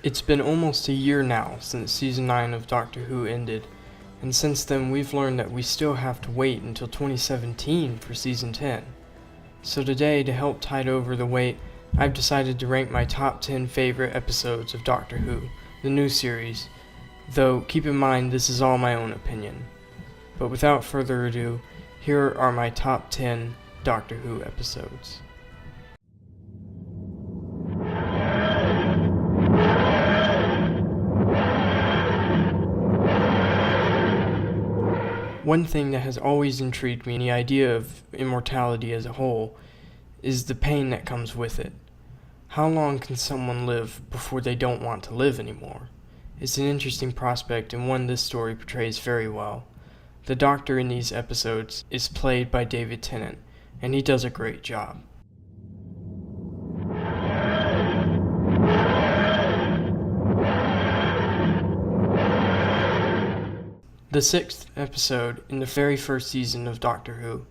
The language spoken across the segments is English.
It's been almost a year now since Season 9 of Doctor Who ended, and since then we've learned that we still have to wait until 2017 for Season 10. So today, to help tide over the wait, I've decided to rank my top 10 favorite episodes of Doctor Who, the new series, though keep in mind this is all my own opinion. But without further ado, here are my top 10 Doctor Who episodes. One thing that has always intrigued me in the idea of immortality as a whole is the pain that comes with it. How long can someone live before they don't want to live anymore? It's an interesting prospect and one this story portrays very well. The Doctor in these episodes is played by David Tennant, and he does a great job. The sixth episode in the very first season of Doctor Who,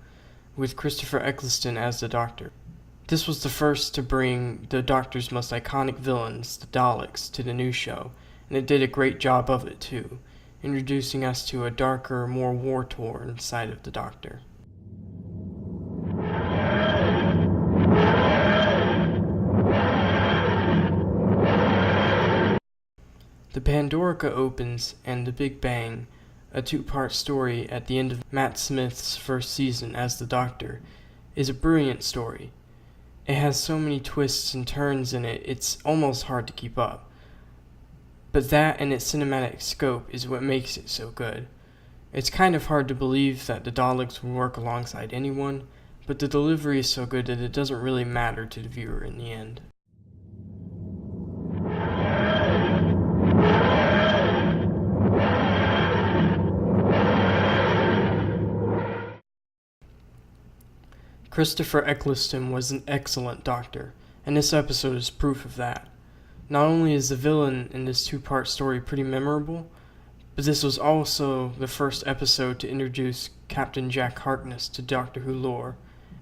with Christopher Eccleston as the Doctor. This was the first to bring the Doctor's most iconic villains, the Daleks, to the new show, and it did a great job of it too, introducing us to a darker, more war-torn side of the Doctor. The Pandorica opens and the Big Bang, a two-part story at the end of Matt Smith's first season as the Doctor, is a brilliant story. It has so many twists and turns in it, it's almost hard to keep up. But that and its cinematic scope is what makes it so good. It's kind of hard to believe that the Daleks will work alongside anyone, but the delivery is so good that it doesn't really matter to the viewer in the end. Christopher Eccleston was an excellent Doctor, and this episode is proof of that. Not only is the villain in this two-part story pretty memorable, but this was also the first episode to introduce Captain Jack Harkness to Doctor Who lore,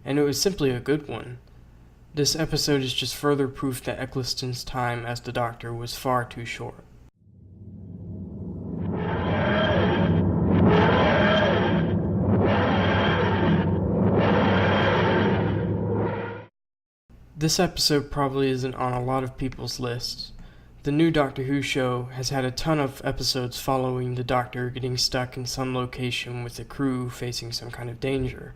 and it was simply a good one. This episode is just further proof that Eccleston's time as the Doctor was far too short. This episode probably isn't on a lot of people's lists. The new Doctor Who show has had a ton of episodes following the Doctor getting stuck in some location with the crew facing some kind of danger.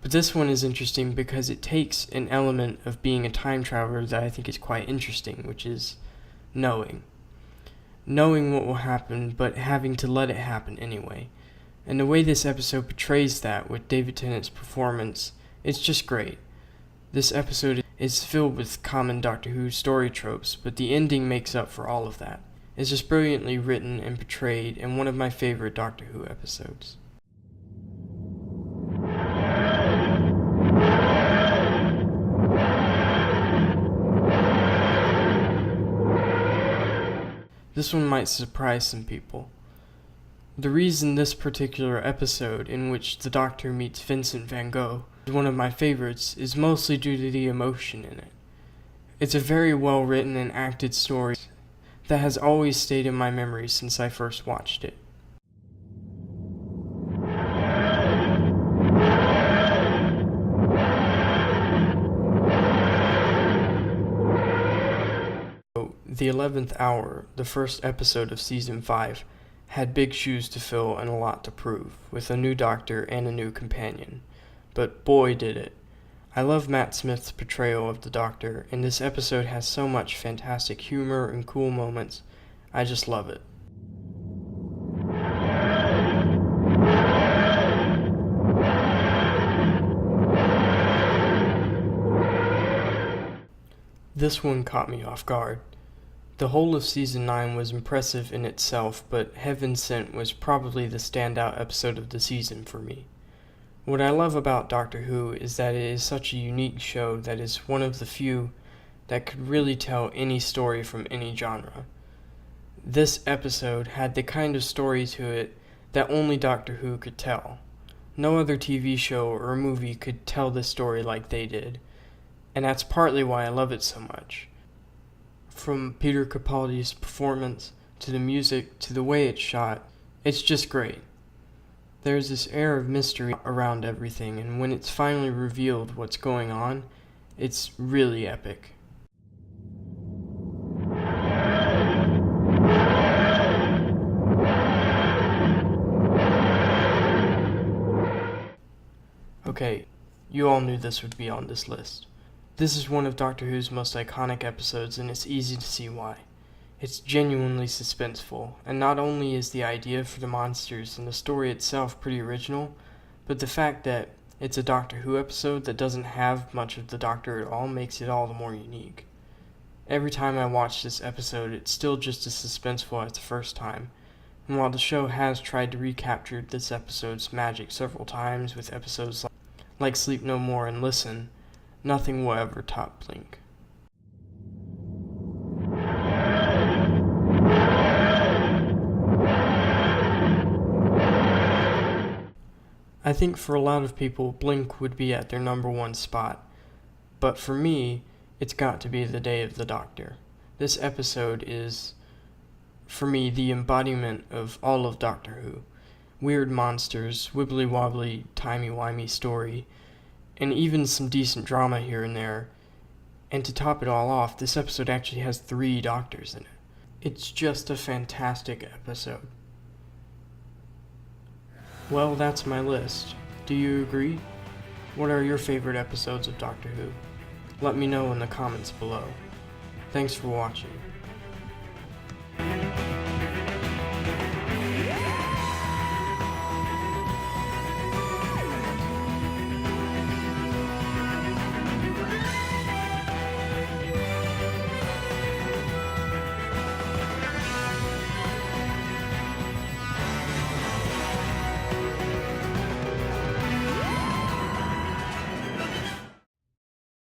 But this one is interesting because it takes an element of being a time traveler that I think is quite interesting, which is knowing. Knowing what will happen, but having to let it happen anyway. And the way this episode portrays that with David Tennant's performance, it's just great. This episode is filled with common Doctor Who story tropes, but the ending makes up for all of that. It's just brilliantly written and portrayed, and one of my favorite Doctor Who episodes. This one might surprise some people. The reason this particular episode, in which the Doctor meets Vincent van Gogh, is one of my favorites is mostly due to the emotion in it. It's a very well written and acted story that has always stayed in my memory since I first watched it. The 11th Hour, the first episode of Season 5, had big shoes to fill and a lot to prove, with a new Doctor and a new companion. But boy did it. I love Matt Smith's portrayal of the Doctor, and this episode has so much fantastic humor and cool moments. I just love it. This one caught me off guard. The whole of Season 9 was impressive in itself, but Heaven Sent was probably the standout episode of the season for me. What I love about Doctor Who is that it is such a unique show that is one of the few that could really tell any story from any genre. This episode had the kind of story to it that only Doctor Who could tell. No other TV show or movie could tell this story like they did, and that's partly why I love it so much. From Peter Capaldi's performance, to the music, to the way it's shot, it's just great. There's this air of mystery around everything, and when it's finally revealed what's going on, it's really epic. Okay, you all knew this would be on this list. This is one of Doctor Who's most iconic episodes, and it's easy to see why. It's genuinely suspenseful, and not only is the idea for the monsters and the story itself pretty original, but the fact that it's a Doctor Who episode that doesn't have much of the Doctor at all makes it all the more unique. Every time I watch this episode, it's still just as suspenseful as the first time, and while the show has tried to recapture this episode's magic several times with episodes like Sleep No More and Listen, nothing will ever top Blink. I think for a lot of people, Blink would be at their number one spot, but for me, it's got to be The Day of the Doctor. This episode is, for me, the embodiment of all of Doctor Who. Weird monsters, wibbly-wobbly, timey-wimey story, and even some decent drama here and there. And to top it all off, this episode actually has 3 Doctors in it. It's just a fantastic episode. Well, that's my list. Do you agree? What are your favorite episodes of Doctor Who? Let me know in the comments below. Thanks for watching.